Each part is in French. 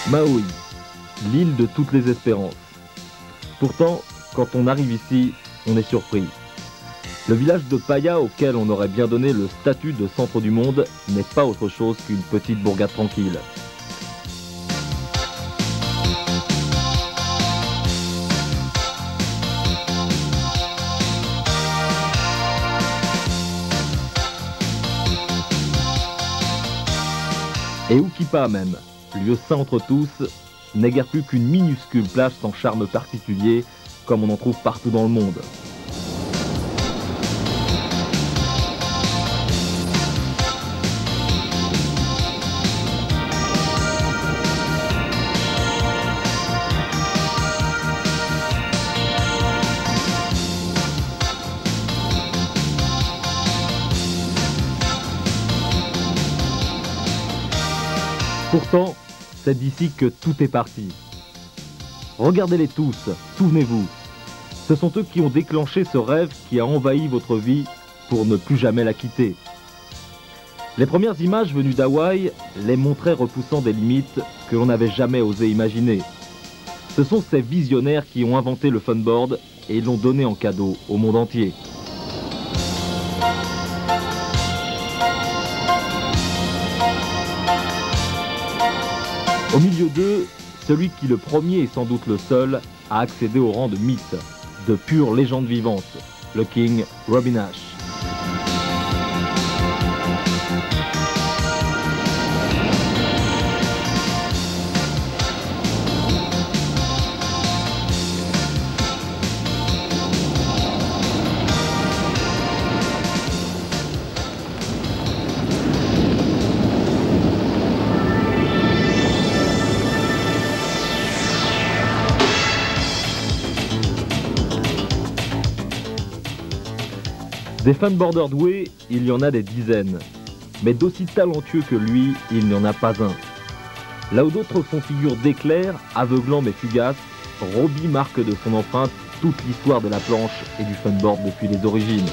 Maui, l'île de toutes les espérances. Pourtant, quand on arrive ici, on est surpris. Le village de Paia, auquel on aurait bien donné le statut de centre du monde, n'est pas autre chose qu'une petite bourgade tranquille. Et Ukipa même, lieu saint entre tous, n'est guère plus qu'une minuscule plage sans charme particulier, comme on en trouve partout dans le monde. Pourtant, c'est d'ici que tout est parti. Regardez-les tous, souvenez-vous. Ce sont eux qui ont déclenché ce rêve qui a envahi votre vie pour ne plus jamais la quitter. Les premières images venues d'Hawaï les montraient repoussant des limites que l'on n'avait jamais osé imaginer. Ce sont ces visionnaires qui ont inventé le funboard et l'ont donné en cadeau au monde entier. Au milieu d'eux, celui qui le premier et sans doute le seul a accédé au rang de mythe, de pure légende vivante, le King Robin Nash. Des funboarders doués, il y en a des dizaines. Mais d'aussi talentueux que lui, il n'y en a pas un. Là où d'autres font figure d'éclairs, aveuglant mais fugaces, Robbie marque de son empreinte toute l'histoire de la planche et du funboard depuis les origines.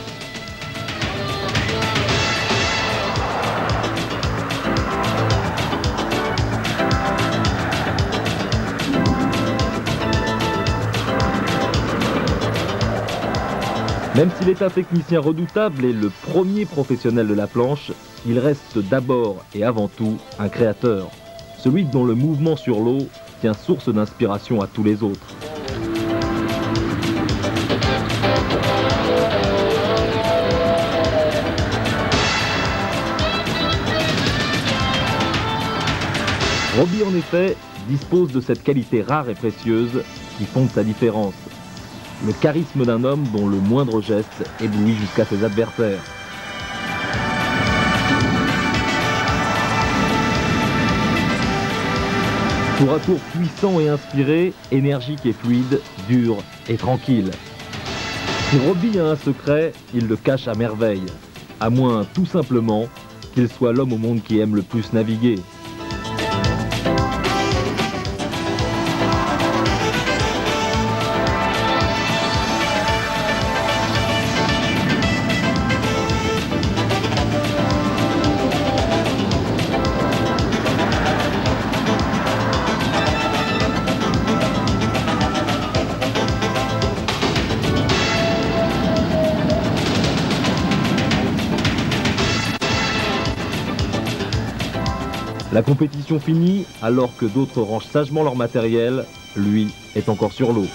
Même s'il est un technicien redoutable et le premier professionnel de la planche, il reste d'abord et avant tout un créateur, celui dont le mouvement sur l'eau tient source d'inspiration à tous les autres. Robbie en effet dispose de cette qualité rare et précieuse qui fonde sa différence. Le charisme d'un homme dont le moindre geste éblouit jusqu'à ses adversaires. Tour à tour puissant et inspiré, énergique et fluide, dur et tranquille. Si Robbie a un secret, il le cache à merveille, à moins tout simplement qu'il soit l'homme au monde qui aime le plus naviguer. La compétition finie, alors que d'autres rangent sagement leur matériel, lui est encore sur l'eau.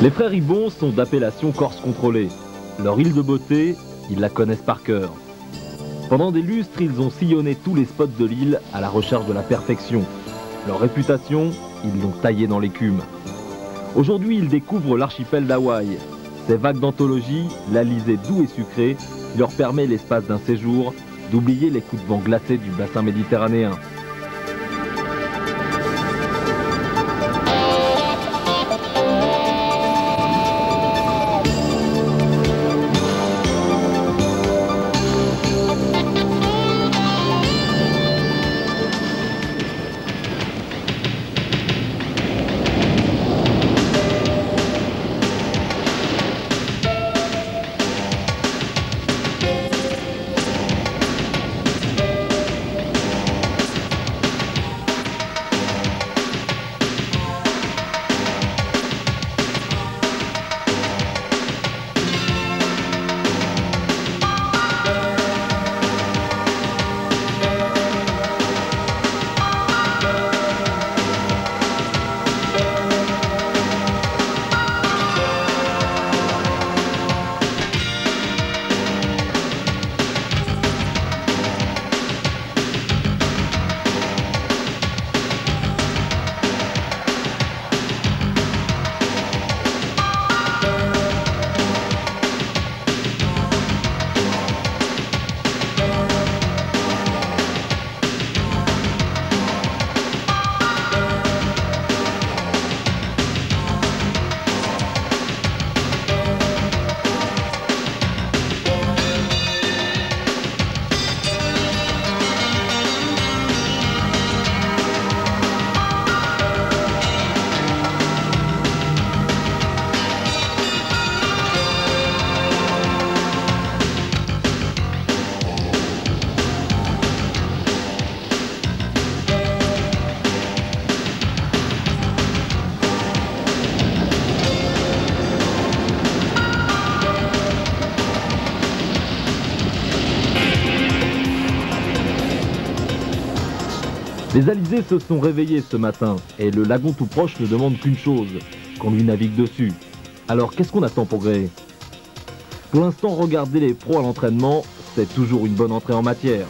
Les frères Ibon sont d'appellation corse contrôlée. Leur île de beauté, ils la connaissent par cœur. Pendant des lustres, ils ont sillonné tous les spots de l'île à la recherche de la perfection. Leur réputation, ils l'ont taillée dans l'écume. Aujourd'hui, ils découvrent l'archipel d'Hawaï. Ces vagues d'anthologie, l'Alizé doux et sucré, qui leur permet l'espace d'un séjour d'oublier les coups de vent glacés du bassin méditerranéen. Les alizés se sont réveillés ce matin et le lagon tout proche ne demande qu'une chose, qu'on lui navigue dessus. Alors qu'est-ce qu'on attend pour gréer? Pour l'instant, regarder les pros à l'entraînement, c'est toujours une bonne entrée en matière.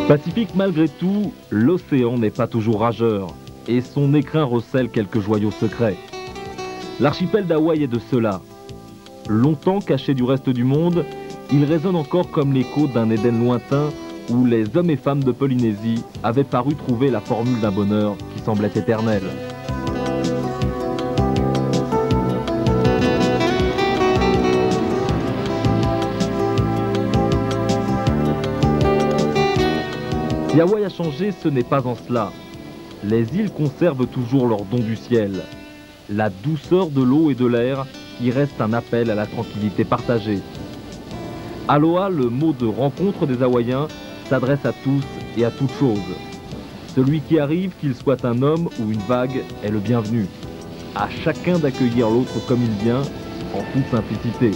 Pacifique malgré tout, l'océan n'est pas toujours rageur, et son écrin recèle quelques joyaux secrets. L'archipel d'Hawaï est de cela. Longtemps caché du reste du monde, il résonne encore comme l'écho d'un Éden lointain où les hommes et femmes de Polynésie avaient paru trouver la formule d'un bonheur qui semblait éternel. Si Hawaï a changé, ce n'est pas en cela. Les îles conservent toujours leur don du ciel. La douceur de l'eau et de l'air qui reste un appel à la tranquillité partagée. Aloha, le mot de rencontre des Hawaïens, s'adresse à tous et à toutes choses. Celui qui arrive, qu'il soit un homme ou une vague, est le bienvenu. À chacun d'accueillir l'autre comme il vient, en toute simplicité.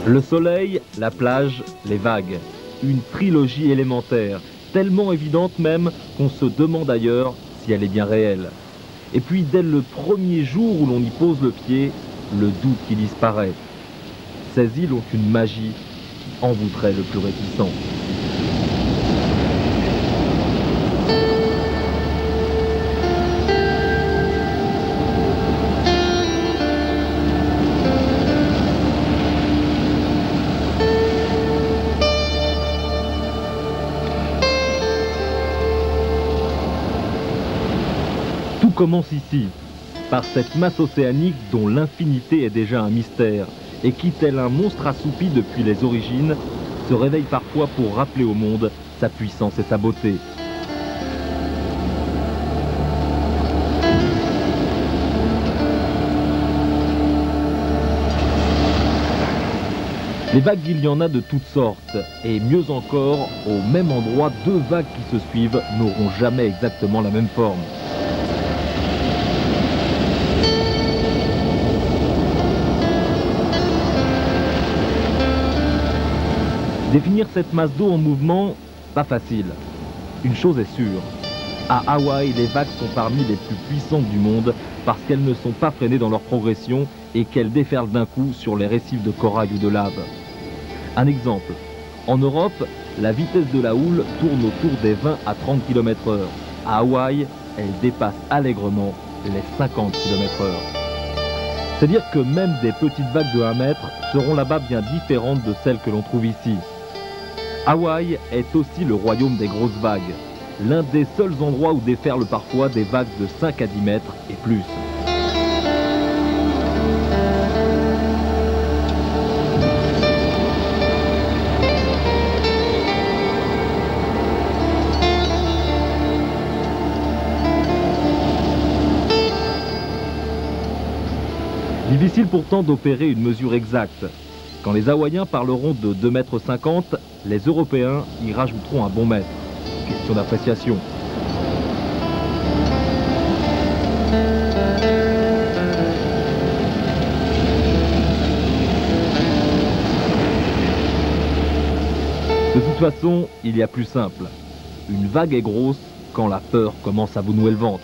Le soleil, la plage, les vagues. Une trilogie élémentaire, tellement évidente même qu'on se demande ailleurs si elle est bien réelle. Et puis dès le premier jour où l'on y pose le pied, le doute qui disparaît. Ces îles ont une magie qui envoûterait le plus réticent. Tout commence ici, par cette masse océanique dont l'infinité est déjà un mystère, et qui, tel un monstre assoupi depuis les origines, se réveille parfois pour rappeler au monde sa puissance et sa beauté. Les vagues, il y en a de toutes sortes, et mieux encore, au même endroit, deux vagues qui se suivent n'auront jamais exactement la même forme. Définir cette masse d'eau en mouvement, pas facile. Une chose est sûre, à Hawaï, les vagues sont parmi les plus puissantes du monde parce qu'elles ne sont pas freinées dans leur progression et qu'elles déferlent d'un coup sur les récifs de corail ou de lave. Un exemple, en Europe, la vitesse de la houle tourne autour des 20 à 30 km/h. À Hawaï, elle dépasse allègrement les 50 km/h. C'est dire que même des petites vagues de 1 mètre seront là-bas bien différentes de celles que l'on trouve ici. Hawaï est aussi le royaume des grosses vagues, l'un des seuls endroits où déferlent parfois des vagues de 5 à 10 mètres et plus. Difficile pourtant d'opérer une mesure exacte. Quand les Hawaïens parleront de 2,50 m, les Européens y rajouteront un bon mètre. Question d'appréciation. De toute façon, il y a plus simple. Une vague est grosse quand la peur commence à vous nouer le ventre.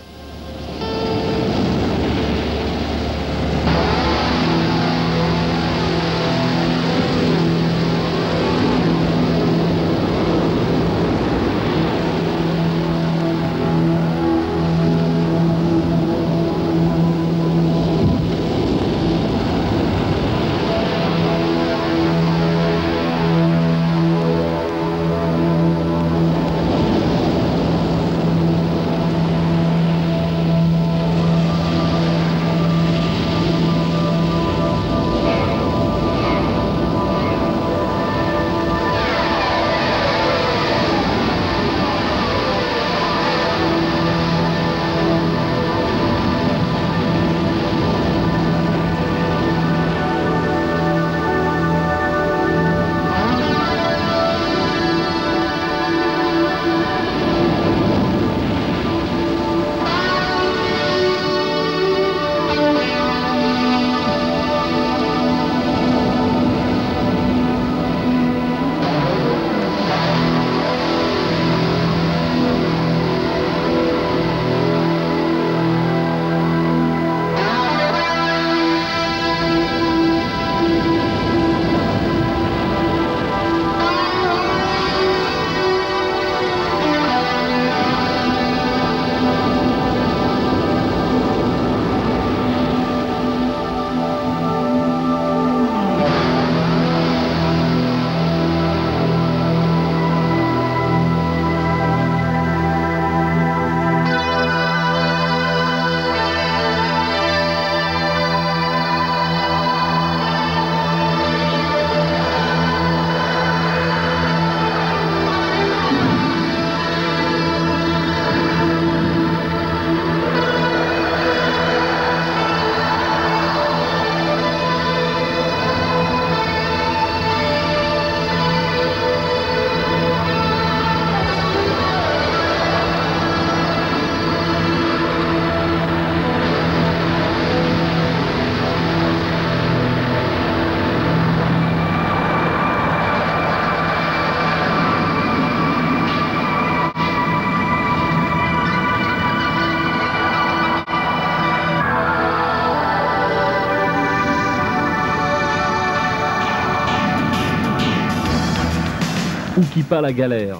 Ou qui pas la galère.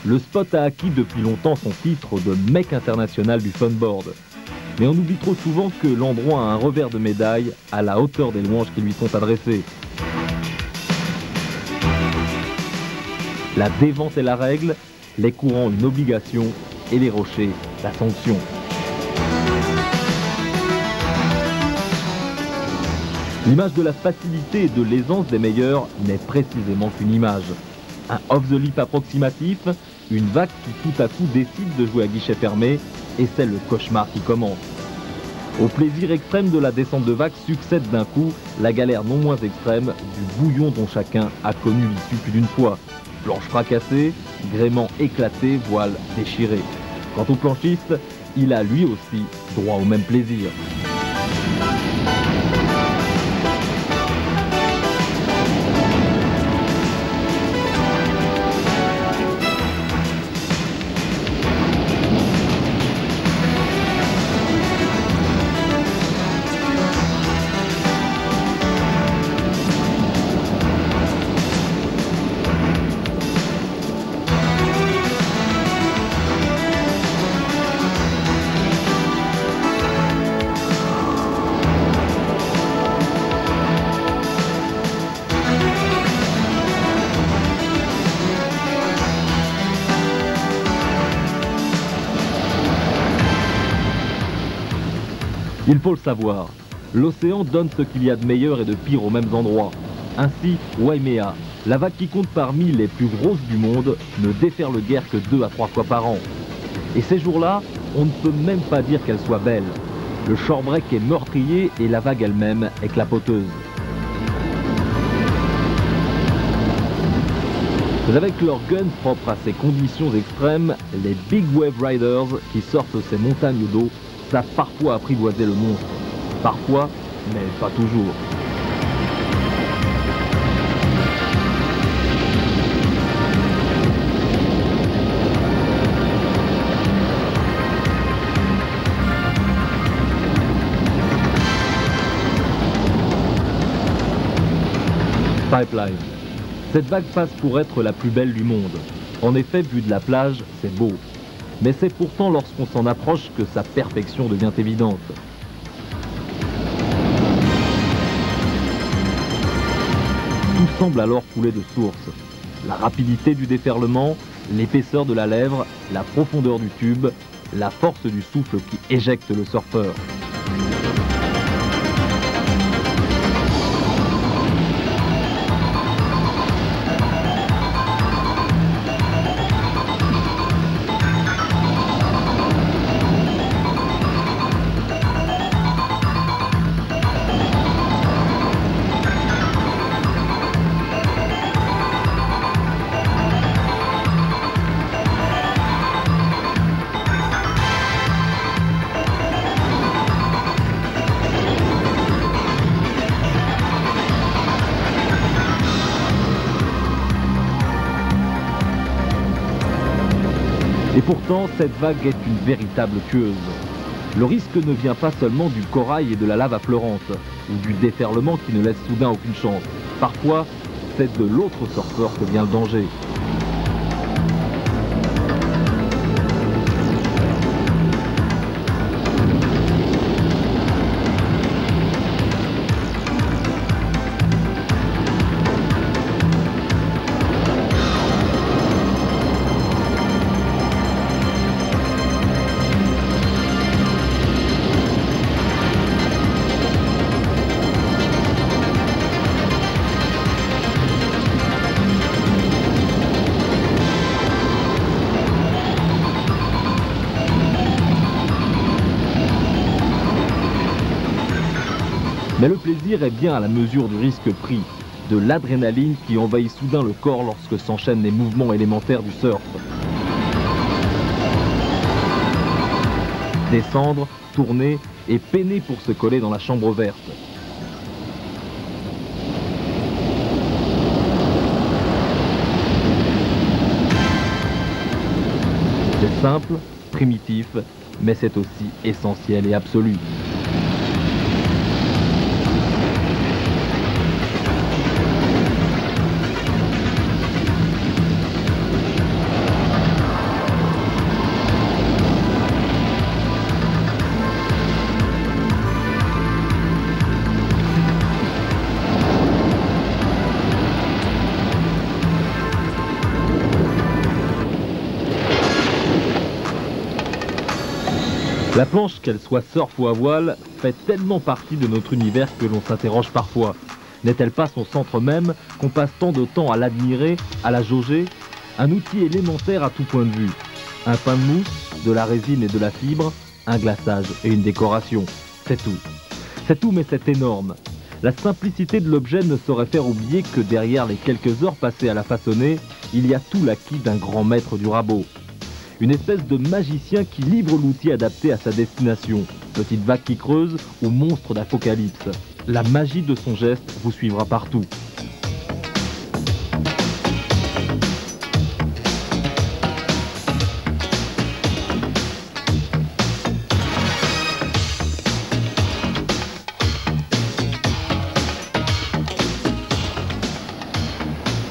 Le spot a acquis depuis longtemps son titre de mec international du funboard. Mais on oublie trop souvent que l'endroit a un revers de médaille à la hauteur des louanges qui lui sont adressées. La dévente est la règle, les courants une obligation et les rochers la sanction. L'image de la facilité et de l'aisance des meilleurs n'est précisément qu'une image. Un off-the-lip approximatif, une vague qui tout à coup décide de jouer à guichet fermé, et c'est le cauchemar qui commence. Au plaisir extrême de la descente de vague succède d'un coup la galère non moins extrême du bouillon dont chacun a connu l'issue plus d'une fois. Planche fracassée, gréement éclaté, voile déchiré. Quant au planchiste, il a lui aussi droit au même plaisir. Il faut le savoir, l'océan donne ce qu'il y a de meilleur et de pire aux mêmes endroits. Ainsi, Waimea, la vague qui compte parmi les plus grosses du monde, ne déferle guère que 2 à 3 fois par an. Et ces jours-là, on ne peut même pas dire qu'elle soit belle. Le shore-break est meurtrier et la vague elle-même est clapoteuse. C'est avec leur gun propre à ces conditions extrêmes, les Big Wave Riders qui sortent ces montagnes d'eau savent parfois apprivoiser le monstre. Parfois, mais pas toujours. Pipeline. Cette vague passe pour être la plus belle du monde. En effet, vu de la plage, c'est beau. Mais c'est pourtant lorsqu'on s'en approche que sa perfection devient évidente. Tout semble alors couler de source. La rapidité du déferlement, l'épaisseur de la lèvre, la profondeur du tube, la force du souffle qui éjecte le surfeur. Et pourtant, cette vague est une véritable tueuse. Le risque ne vient pas seulement du corail et de la lave affleurante, ou du déferlement qui ne laisse soudain aucune chance. Parfois, c'est de l'autre surfeur que vient le danger. Mais le plaisir est bien à la mesure du risque pris, de l'adrénaline qui envahit soudain le corps lorsque s'enchaînent les mouvements élémentaires du surf. Descendre, tourner et peiner pour se coller dans la chambre verte. C'est simple, primitif, mais c'est aussi essentiel et absolu. La planche, qu'elle soit surf ou à voile, fait tellement partie de notre univers que l'on s'interroge parfois. N'est-elle pas son centre même qu'on passe tant de temps à l'admirer, à la jauger? Un outil élémentaire à tout point de vue. Un pain de mousse, de la résine et de la fibre, un glaçage et une décoration. C'est tout. C'est tout, mais c'est énorme. La simplicité de l'objet ne saurait faire oublier que derrière les quelques heures passées à la façonner, il y a tout l'acquis d'un grand maître du rabot. Une espèce de magicien qui livre l'outil adapté à sa destination. Petite vague qui creuse ou monstre d'apocalypse. La magie de son geste vous suivra partout.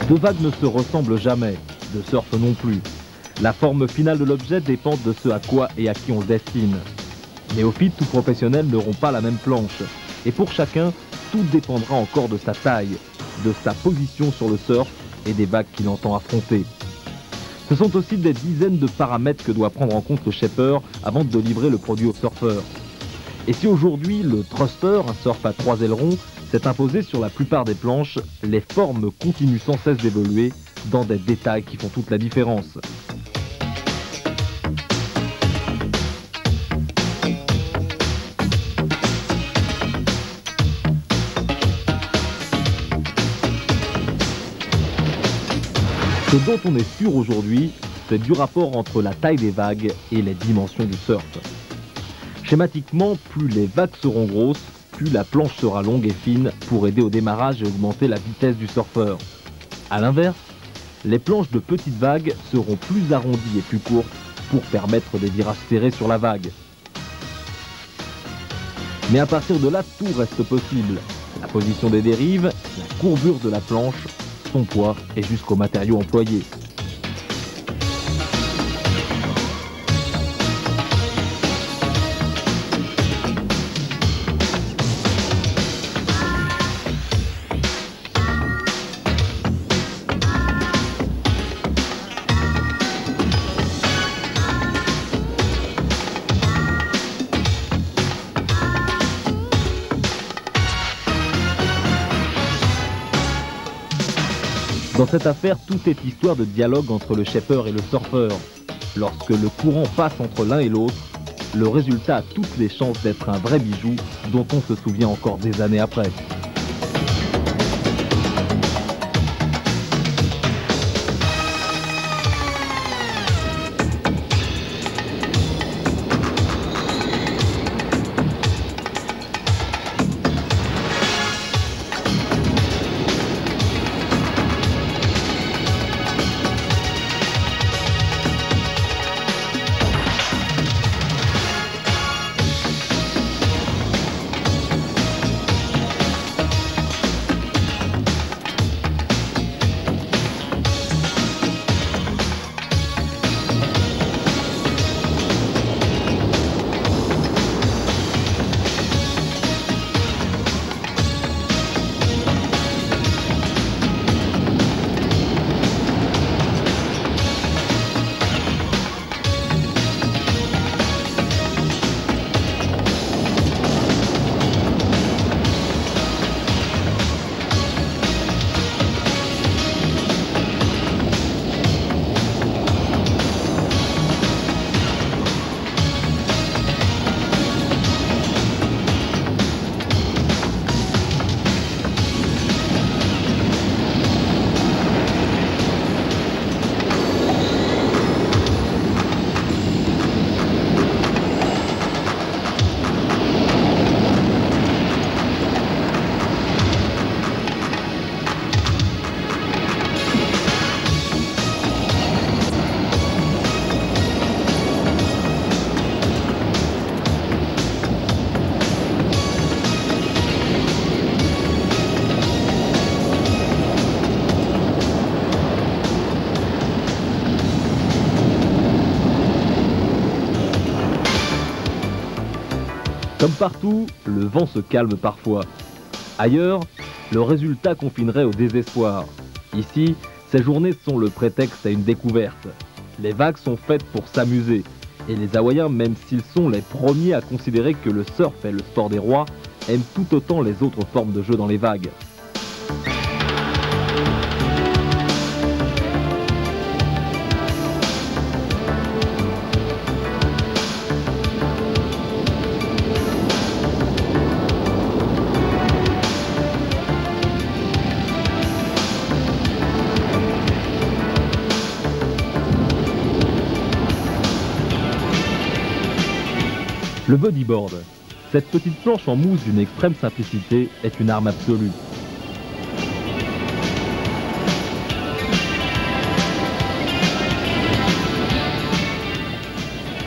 Deux vagues ne se ressemblent jamais, de surf non plus. La forme finale de l'objet dépend de ce à quoi et à qui on le destine. Néophytes ou professionnels n'auront pas la même planche. Et pour chacun, tout dépendra encore de sa taille, de sa position sur le surf et des vagues qu'il entend affronter. Ce sont aussi des dizaines de paramètres que doit prendre en compte le shaper avant de livrer le produit au surfeur. Et si aujourd'hui le thruster, un surf à 3 ailerons, s'est imposé sur la plupart des planches, les formes continuent sans cesse d'évoluer dans des détails qui font toute la différence. Ce dont on est sûr aujourd'hui, c'est du rapport entre la taille des vagues et les dimensions du surf. Schématiquement, plus les vagues seront grosses, plus la planche sera longue et fine pour aider au démarrage et augmenter la vitesse du surfeur. A l'inverse, les planches de petites vagues seront plus arrondies et plus courtes pour permettre des virages serrés sur la vague. Mais à partir de là, tout reste possible. La position des dérives, la courbure de la planche, son poids et jusqu'aux matériaux employés. Dans cette affaire, tout est histoire de dialogue entre le shaper et le surfeur. Lorsque le courant passe entre l'un et l'autre, le résultat a toutes les chances d'être un vrai bijou dont on se souvient encore des années après. Comme partout, le vent se calme parfois. Ailleurs, le résultat confinerait au désespoir. Ici, ces journées sont le prétexte à une découverte. Les vagues sont faites pour s'amuser. Et les Hawaïens, même s'ils sont les premiers à considérer que le surf est le sport des rois, aiment tout autant les autres formes de jeu dans les vagues. Le bodyboard, cette petite planche en mousse d'une extrême simplicité, est une arme absolue.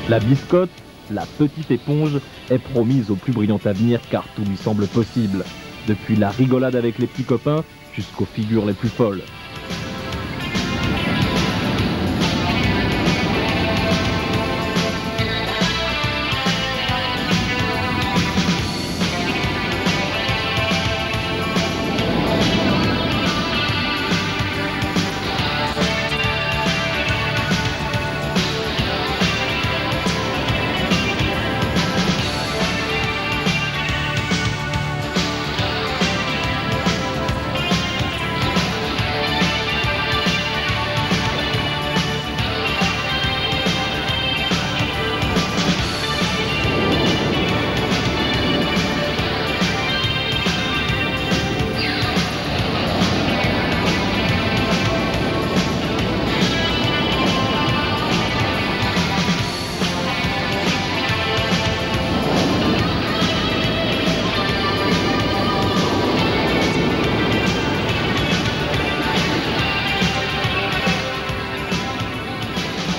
La biscotte, la petite éponge, est promise au plus brillant avenir car tout lui semble possible, depuis la rigolade avec les petits copains jusqu'aux figures les plus folles.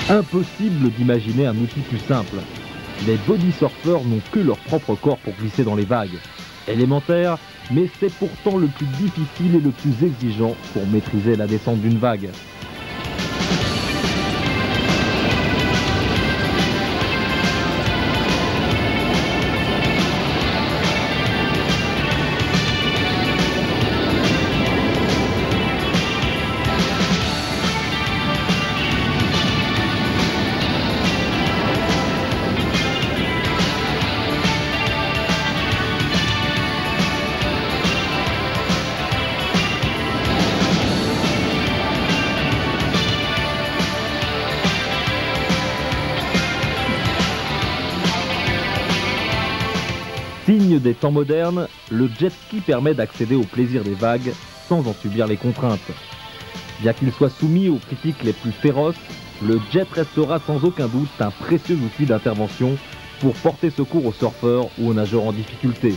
Impossible d'imaginer un outil plus simple. Les body surfeurs n'ont que leur propre corps pour glisser dans les vagues. Élémentaire, mais c'est pourtant le plus difficile et le plus exigeant pour maîtriser la descente d'une vague. Signe des temps modernes, le jet ski permet d'accéder au plaisir des vagues sans en subir les contraintes. Bien qu'il soit soumis aux critiques les plus féroces, le jet restera sans aucun doute un précieux outil d'intervention pour porter secours aux surfeurs ou aux nageurs en difficulté.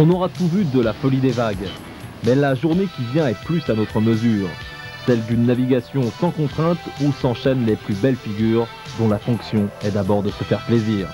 On aura tout vu de la folie des vagues, mais la journée qui vient est plus à notre mesure, celle d'une navigation sans contrainte où s'enchaînent les plus belles figures dont la fonction est d'abord de se faire plaisir.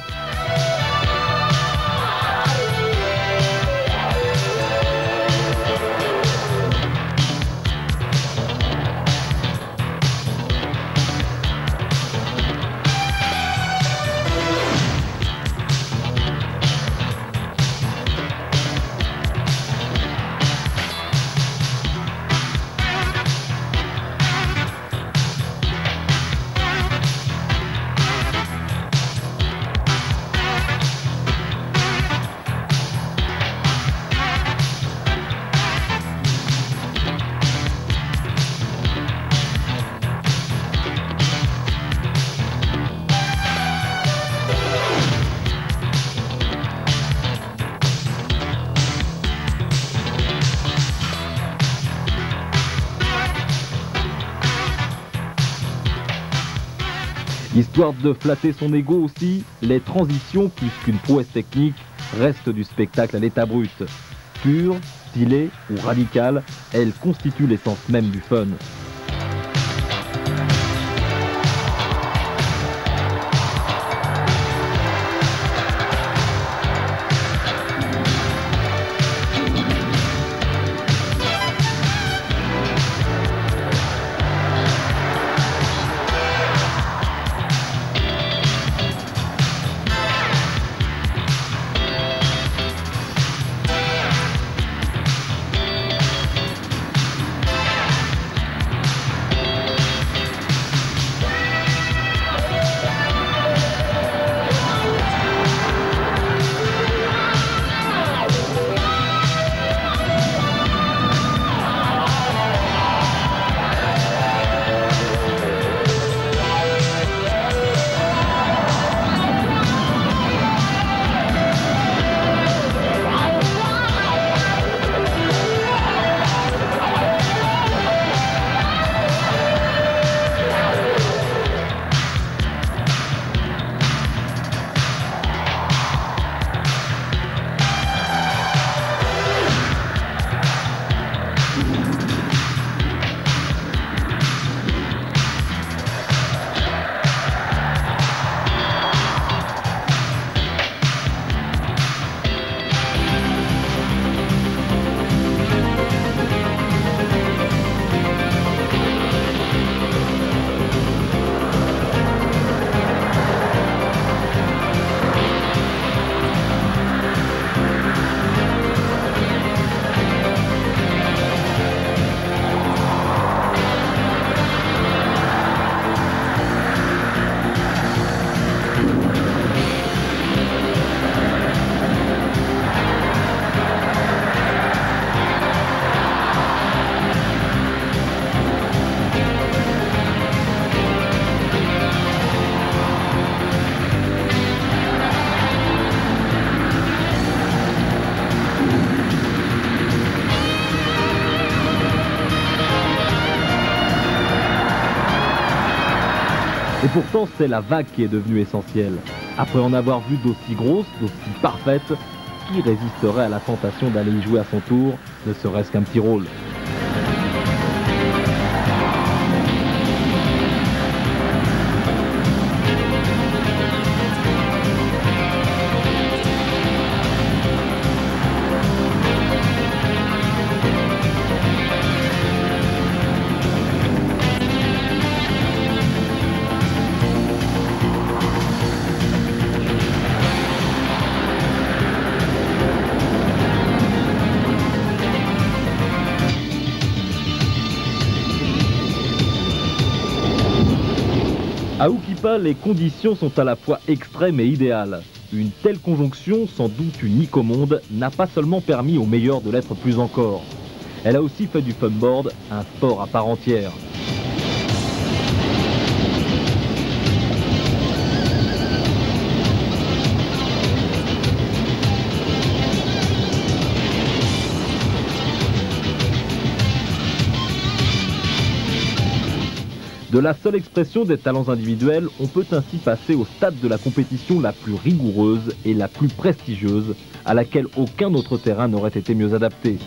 Histoire de flatter son ego aussi, les transitions, plus qu'une prouesse technique, restent du spectacle à l'état brut. Pure, stylée ou radicale, elles constituent l'essence même du fun. Et pourtant, c'est la vague qui est devenue essentielle. Après en avoir vu d'aussi grosses, d'aussi parfaites, qui résisterait à la tentation d'aller y jouer à son tour, ne serait-ce qu'un petit rôle? À Aokipa, les conditions sont à la fois extrêmes et idéales. Une telle conjonction, sans doute unique au monde, n'a pas seulement permis aux meilleurs de l'être plus encore. Elle a aussi fait du funboard un sport à part entière. De la seule expression des talents individuels, on peut ainsi passer au stade de la compétition la plus rigoureuse et la plus prestigieuse, à laquelle aucun autre terrain n'aurait été mieux adapté.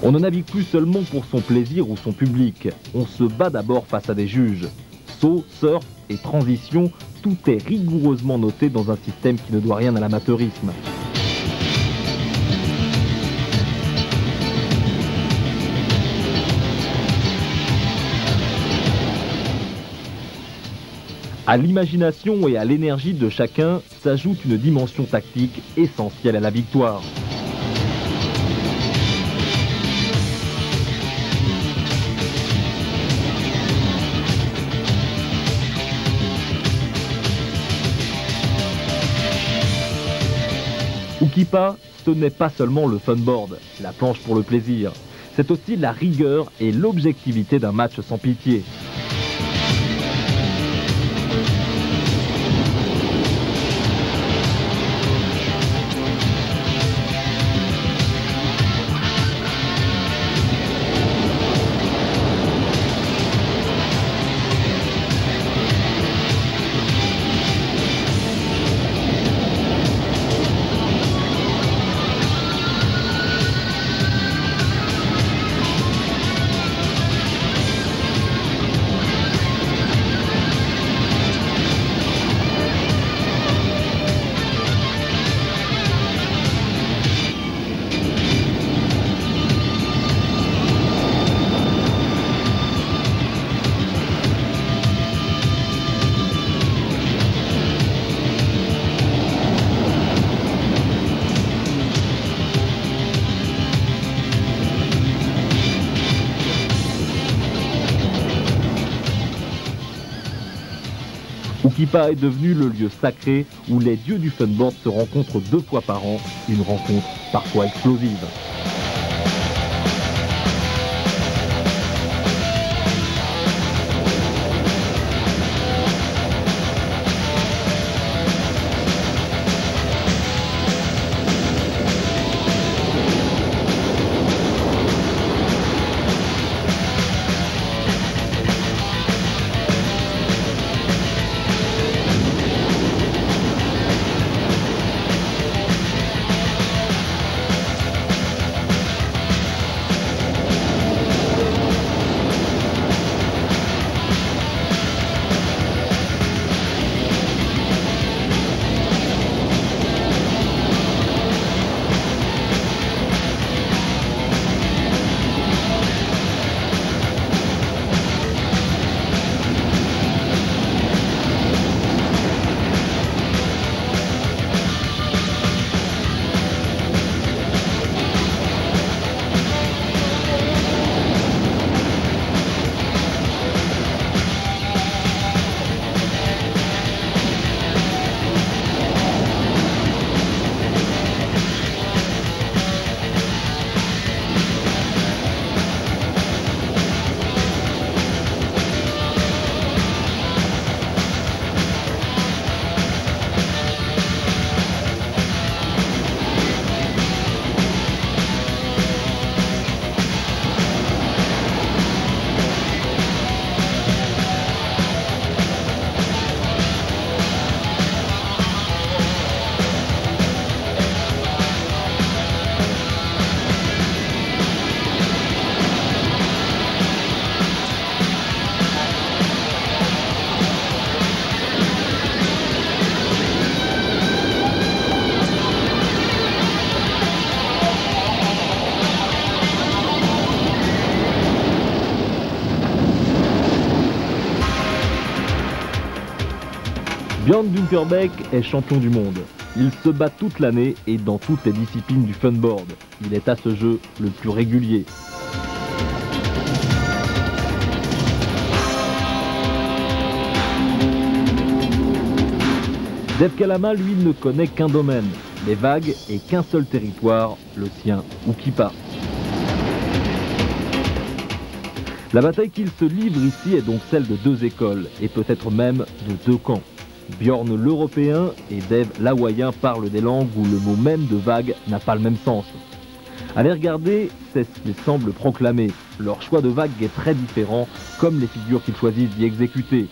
On ne navigue plus seulement pour son plaisir ou son public, on se bat d'abord face à des juges. Saut, surf et transition, tout est rigoureusement noté dans un système qui ne doit rien à l'amateurisme. À l'imagination et à l'énergie de chacun s'ajoute une dimension tactique essentielle à la victoire. Aokipa, ce n'est pas seulement le funboard, la planche pour le plaisir. C'est aussi la rigueur et l'objectivité d'un match sans pitié. Oukipa est devenu le lieu sacré où les dieux du funboard se rencontrent 2 fois par an, une rencontre parfois explosive. Björn Dunkerbeck est champion du monde. Il se bat toute l'année et dans toutes les disciplines du funboard. Il est à ce jeu le plus régulier. Dave Kalama, lui, ne connaît qu'un domaine, les vagues, et qu'un seul territoire, le sien, Oukipa. La bataille qu'il se livre ici est donc celle de 2 écoles, et peut-être même de 2 camps. Björn l'européen et Dave l'hawaïen parlent des langues où le mot même de vague n'a pas le même sens. À les regarder, c'est ce qu'ils semblent proclamer. Leur choix de vague est très différent, comme les figures qu'ils choisissent d'y exécuter.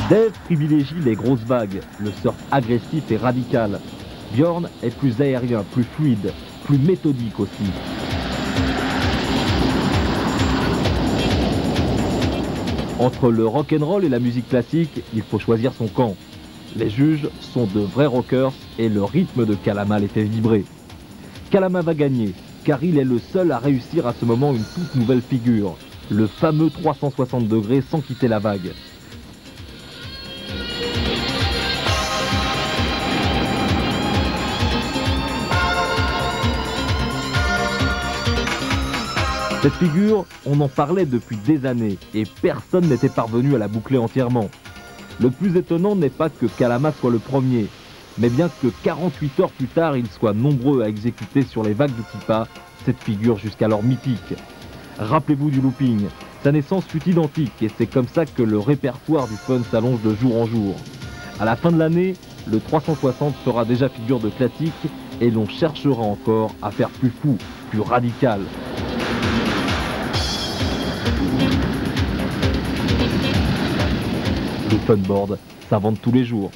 Dave privilégie les grosses vagues, le surf agressif et radical. Björn est plus aérien, plus fluide, plus méthodique aussi. Entre le rock'n'roll et la musique classique, il faut choisir son camp. Les juges sont de vrais rockers et le rythme de Kalama les fait vibrer. Kalama va gagner, car il est le seul à réussir à ce moment une toute nouvelle figure, le fameux 360 degrés sans quitter la vague. Cette figure, on en parlait depuis des années et personne n'était parvenu à la boucler entièrement. Le plus étonnant n'est pas que Kalama soit le premier, mais bien que 48 heures plus tard, ils soient nombreux à exécuter sur les vagues d'Oukipa cette figure jusqu'alors mythique. Rappelez-vous du looping, sa naissance fut identique et c'est comme ça que le répertoire du fun s'allonge de jour en jour. À la fin de l'année, le 360 fera déjà figure de classique et l'on cherchera encore à faire plus fou, plus radicales. Les funboards s'inventent tous les jours.